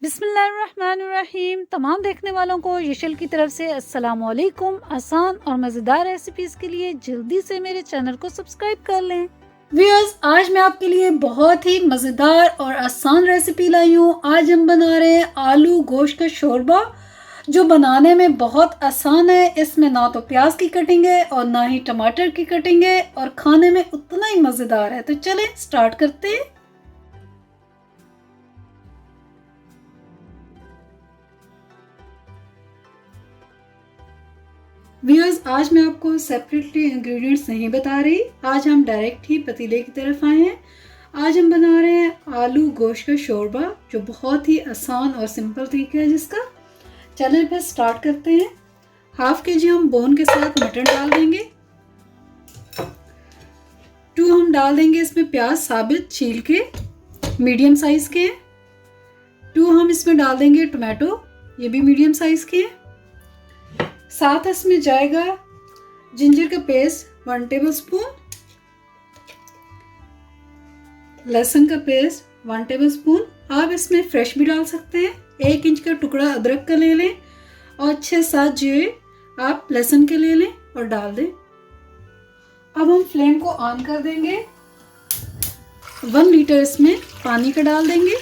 बिस्मिल्लाहिर्रहमानिर्रहीम। तमाम देखने वालों को यशल की तरफ से अस्सलाम वालेकुम। आसान और मज़ेदार रेसिपीज़ के लिए जल्दी से मेरे चैनल को सब्सक्राइब कर लें। व्यूअर्स, आज मैं आपके लिए बहुत ही मज़ेदार और आसान रेसिपी लाई हूँ। आज हम बना रहे हैं आलू गोश्त का शोरबा, जो बनाने में बहुत आसान है। इसमें ना तो प्याज की कटिंग है और ना ही टमाटर की कटिंग है, और खाने में उतना ही मज़ेदार है। तो चलें स्टार्ट करते हैं। व्यूअर्स, आज मैं आपको सेपरेटली इंग्रेडिएंट्स नहीं बता रही। आज हम डायरेक्ट ही पतीले की तरफ आए हैं। आज हम बना रहे हैं आलू गोश्त का शोरबा, जो बहुत ही आसान और सिंपल तरीका है जिसका। चलिए फिर स्टार्ट करते हैं। हाफ के जी हम बोन के साथ मटन डाल देंगे। 2 हम डाल देंगे इसमें प्याज साबित छील के, मीडियम साइज के हैं। 2 हम इसमें डाल देंगे टमाटो, ये भी मीडियम साइज के हैं। साथ इसमें जाएगा जिंजर का पेस्ट 1 टेबलस्पून, लहसुन का पेस्ट 1 टेबलस्पून। आप इसमें फ्रेश भी डाल सकते हैं। 1 इंच का टुकड़ा अदरक का ले लें और 6-7 जीरे आप लहसुन के ले लें और डाल दें। अब हम फ्लेम को ऑन कर देंगे। 1 लीटर इसमें पानी का डाल देंगे।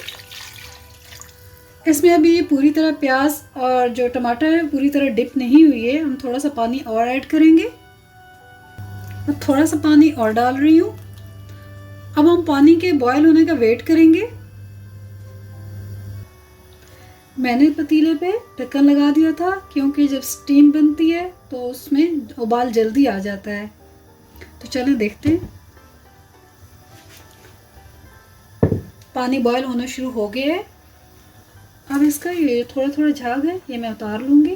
इसमें अभी ये पूरी तरह प्याज और जो टमाटर है पूरी तरह डिप नहीं हुई है। हम थोड़ा सा पानी और ऐड करेंगे। मैं थोड़ा सा पानी और डाल रही हूँ। अब हम पानी के बॉयल होने का वेट करेंगे। मैंने पतीले पे ढक्कन लगा दिया था, क्योंकि जब स्टीम बनती है तो उसमें उबाल जल्दी आ जाता है। तो चलें देखते हैं। पानी बॉयल होना शुरू हो गया है। अब इसका ये थोड़ा थोड़ा झाग है, ये मैं उतार लूँगी।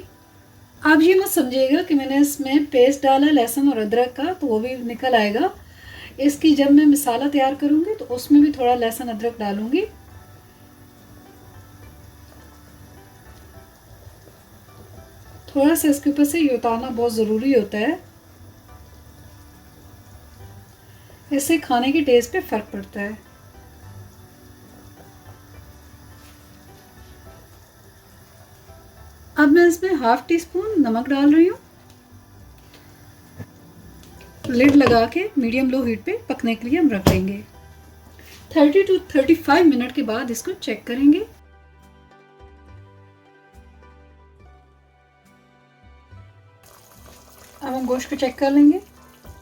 आप ये मत समझिएगा कि मैंने इसमें पेस्ट डाला लहसुन और अदरक का तो वो भी निकल आएगा। इसकी जब मैं मसाला तैयार करूँगी तो उसमें भी थोड़ा लहसुन अदरक डालूँगी। थोड़ा सा इसके ऊपर से ये उतारना बहुत ज़रूरी होता है, इससे खाने के टेस्ट पे फ़र्क पड़ता है। अब मैं इसमें ½ टीस्पून नमक डाल रही हूँ। लिड लगा के मीडियम लो हीट पे पकने के लिए हम रख देंगे। 30 to 35 मिनट के बाद इसको चेक करेंगे। अब हम गोश्त को चेक कर लेंगे।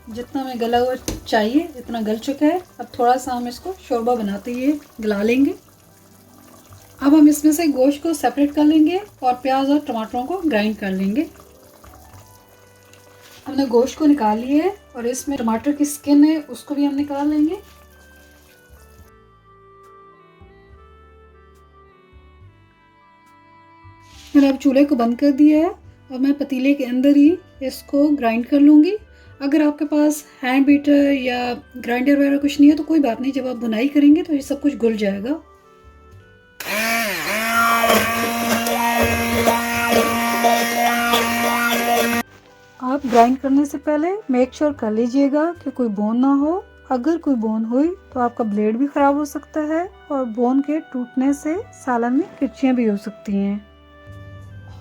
जितना हमें गला हुआ चाहिए इतना गल चुका है। अब थोड़ा सा हम इसको शोरबा बनाते हुए गला लेंगे। अब हम इसमें से गोश्त को सेपरेट कर लेंगे और प्याज और टमाटरों को ग्राइंड कर लेंगे। हमने गोश्त को निकाल लिया है और इसमें टमाटर की स्किन है उसको भी हम निकाल लेंगे। मैंने अब चूल्हे को बंद कर दिया है और मैं पतीले के अंदर ही इसको ग्राइंड कर लूँगी। अगर आपके पास हैंड बीटर या ग्राइंडर वगैरह कुछ नहीं है तो कोई बात नहीं, जब आप बुनाई करेंगे तो ये सब कुछ घुल जाएगा। आप ग्राइंड करने से पहले मेक श्योर कर लीजिएगा कि कोई बोन ना हो। अगर कोई बोन हुई तो आपका ब्लेड भी खराब हो सकता है और बोन के टूटने से सालन में किरचियाँ भी हो सकती हैं।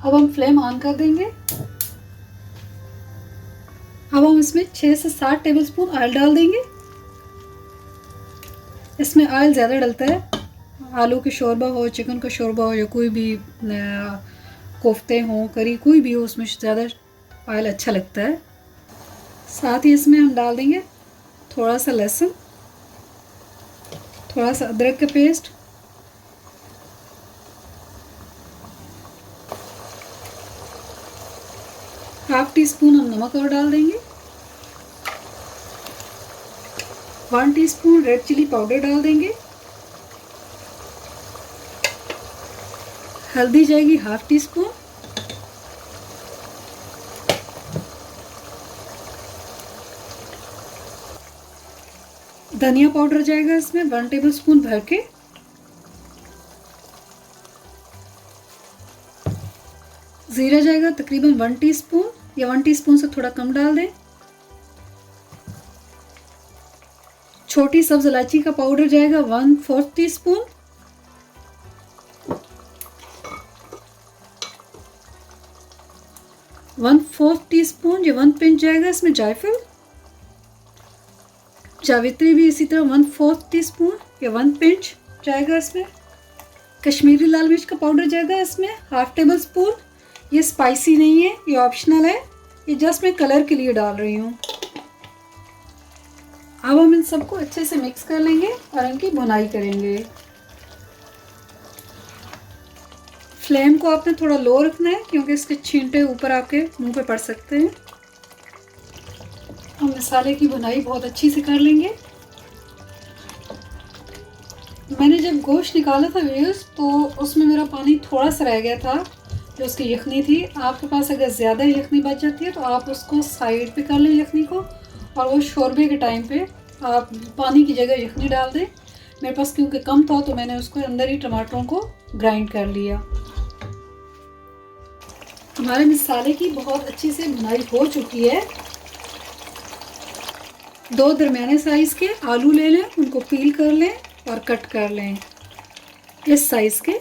अब हम फ्लेम ऑन कर देंगे। अब हम इसमें 6 से 7 टेबलस्पून ऑयल डाल देंगे। इसमें ऑयल ज़्यादा डलता है। आलू के शोरबा हो, चिकन का शोरबा हो या कोई भी कोफ्ते हों, करी कोई भी हो, उसमें ज़्यादा ऑयल अच्छा लगता है। साथ ही इसमें हम डाल देंगे थोड़ा सा लहसुन, थोड़ा सा अदरक का पेस्ट, ½ टीस्पून हम नमक और डाल देंगे। 1 टीस्पून रेड चिली पाउडर डाल देंगे। हल्दी जाएगी ½ टीस्पून। धनिया पाउडर जाएगा इसमें 1 टेबलस्पून भर के। जीरा जाएगा तकरीबन 1 टीस्पून या 1 टीस्पून से थोड़ा कम डाल दें। छोटी सब्ज इलायची का पाउडर जाएगा 1/4 टीस्पून। 1/4 टीस्पून या 1 पिंच जाएगा इसमें जायफल। जावित्री भी इसी तरह 1/4 टीस्पून या 1 पिंच जाएगा इसमें। कश्मीरी लाल मिर्च का पाउडर जाएगा इसमें 1/2 टेबल स्पून। ये स्पाइसी नहीं है, ये ऑप्शनल है, ये जस्ट मैं कलर के लिए डाल रही हूँ। अब हम इन सबको अच्छे से मिक्स कर लेंगे और इनकी भुनाई करेंगे। फ्लेम को आपने थोड़ा लो रखना है क्योंकि इसके छींटे ऊपर आपके मुंह पे पड़ सकते हैं। हम मसाले की भुनाई बहुत अच्छी से कर लेंगे। मैंने जब गोश्त निकाला था व्यूअर्स तो उसमें मेरा पानी थोड़ा सा रह गया था, जो उसकी यखनी थी। आपके पास अगर ज़्यादा यखनी बच जाती है तो आप उसको साइड पे कर लें यखनी को, और वो शोरबे के टाइम पे आप पानी की जगह यखनी डाल दें। मेरे पास क्योंकि कम था तो मैंने उसको अंदर ही टमाटरों को ग्राइंड कर लिया। हमारे मसाले की बहुत अच्छी से भुनाई हो चुकी है। 2 दरमियाने साइज़ के आलू ले लें, उनको पील कर लें और कट कर लें इस साइज़ के।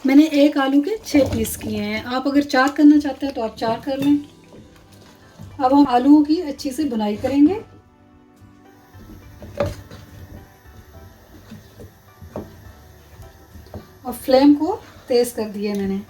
मैंने 1 आलू के 6 पीस किए हैं। आप अगर 4 करना चाहते हैं तो आप 4 कर लें। अब हम आलूओं की अच्छी से भुनाई करेंगे। और फ्लेम को तेज कर दिया मैंने।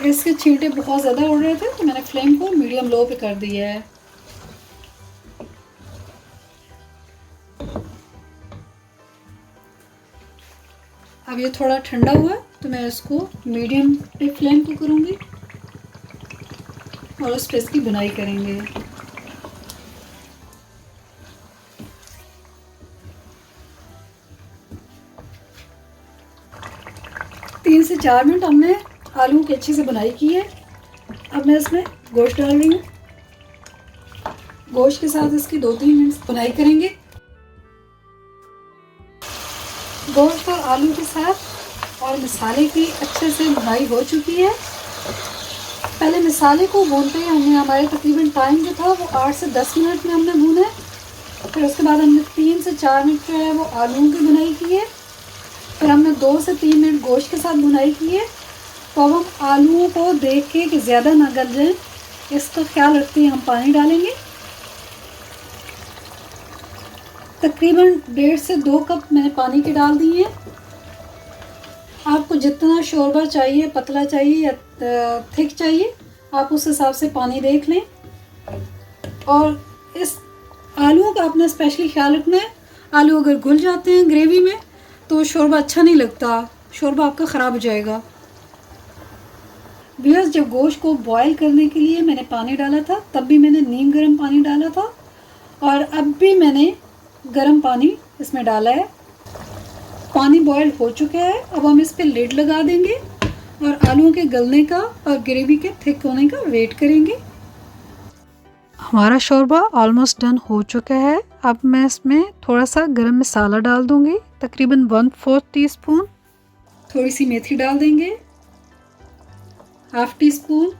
इसके छींटे बहुत ज़्यादा उड़ रहे थे तो मैंने फ्लेम को मीडियम लो पे कर दिया है। अब ये थोड़ा ठंडा हुआ तो मैं इसको मीडियम पे फ्लेम पे करूँगी और उस पर इसकी बुनाई करेंगे। तीन से 4 मिनट हमने आलू की अच्छी से बुनाई की है। अब मैं इसमें गोश्त डाल रही हूँ। गोश्त के साथ इसकी 2-3 मिनट बुनाई करेंगे। गोश्त और आलू के साथ और मसाले की अच्छे से भुनाई हो चुकी है। पहले मसाले को भूनते ही हमने हमारे तकरीबन टाइम जो था वो 8 से 10 मिनट में हमने भूना है। फिर उसके बाद हमने 3 से 4 मिनट जो है वो आलूओं की भुनाई की है। फिर हमने 2 से 3 मिनट गोश्त के साथ भुनाई की है। तो अब हम आलूओं को देख के कि ज़्यादा ना गल जाए इसका ख्याल रखते हुए हम पानी डालेंगे। तकरीबन 1.5 से 2 कप मैंने पानी के डाल दिए हैं। आपको जितना शोरबा चाहिए, पतला चाहिए या थिक चाहिए, आप उस हिसाब से पानी देख लें। और इस आलूओं का अपना स्पेशली ख्याल रखना है। आलू अगर घुल जाते हैं ग्रेवी में तो शोरबा अच्छा नहीं लगता, शोरबा आपका ख़राब हो जाएगा। व्यूअर्स, जब गोश्त को बॉईल करने के लिए मैंने पानी डाला था तब भी मैंने नीम गर्म पानी डाला था, और अब भी मैंने गर्म पानी इसमें डाला है। पानी बॉईल हो चुका है। अब हम इस पे लिड लगा देंगे और आलूओं के गलने का और ग्रेवी के थिक होने का वेट करेंगे। हमारा शोरबा ऑलमोस्ट डन हो चुका है। अब मैं इसमें थोड़ा सा गरम मसाला डाल दूंगी, तकरीबन 1/4 टीस्पून। थोड़ी सी मेथी डाल देंगे, 1/2 टीस्पून।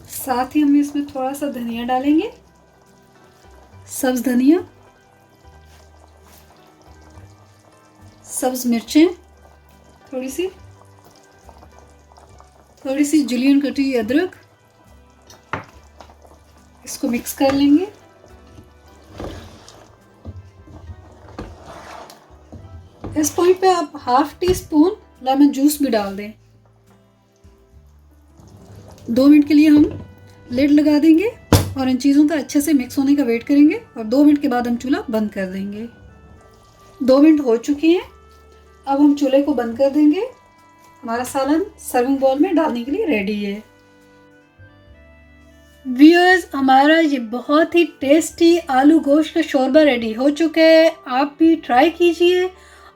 साथ ही हम इसमें थोड़ा सा धनिया डालेंगे, सब्ज धनिया, सब्ज मिर्चें, थोड़ी सी जुलियन कटी हुई अदरक। इसको मिक्स कर लेंगे। इस पॉइंट पे आप 1/2 टीस्पून लेमन जूस भी डाल दें। 2 मिनट के लिए हम लिड लगा देंगे और इन चीज़ों का अच्छे से मिक्स होने का वेट करेंगे और 2 मिनट के बाद हम चूल्हा बंद कर देंगे। 2 मिनट हो चुके हैं। अब हम चूल्हे को बंद कर देंगे। हमारा सालन सर्विंग बाउल में डालने के लिए रेडी है। व्यूअर्स, हमारा ये बहुत ही टेस्टी आलू गोश्त का शोरबा रेडी हो चुका है। आप भी ट्राई कीजिए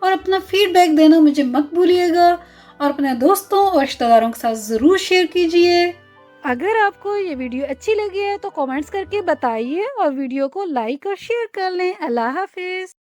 और अपना फीडबैक देना मुझे मत भूलिएगा, और अपने दोस्तों और रिश्तेदारों के साथ ज़रूर शेयर कीजिए। अगर आपको ये वीडियो अच्छी लगी है तो कमेंट्स करके बताइए और वीडियो को लाइक और शेयर कर लें। अल्लाह हाफिज़।